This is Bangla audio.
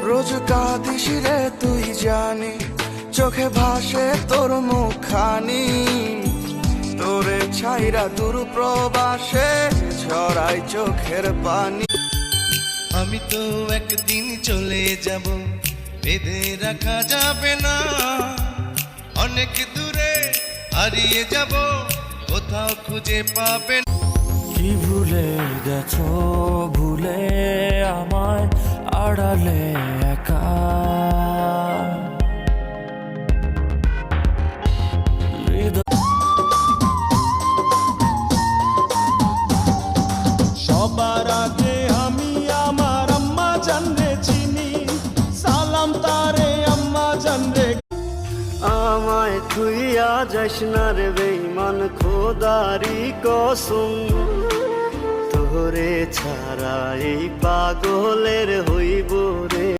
রোজ কাঁদিস রে তুই জানি, চোখে ভাসে তোর মুখখানি, তোরে ছাইরা দূর প্রবাসে ঝরাই চোখের পানি। আমি তো একদিন চলে যাব, বেঁধে রাখা যাবে না, অনেক দূরে হারিয়ে যাব, কোথাও খুঁজে পাবে না। কি ভুলে গেছো, ভুলে আমায় আড়ালে একা, সবার আগে আমি আমার আম্মা জানরে চিনি, সালাম তারে আম্মা জানরে। আমায় তুইয়া যাস না রে বেঈমান, খোদারি কসম, তোরে ছাড়া এই পাগলের হইব রে।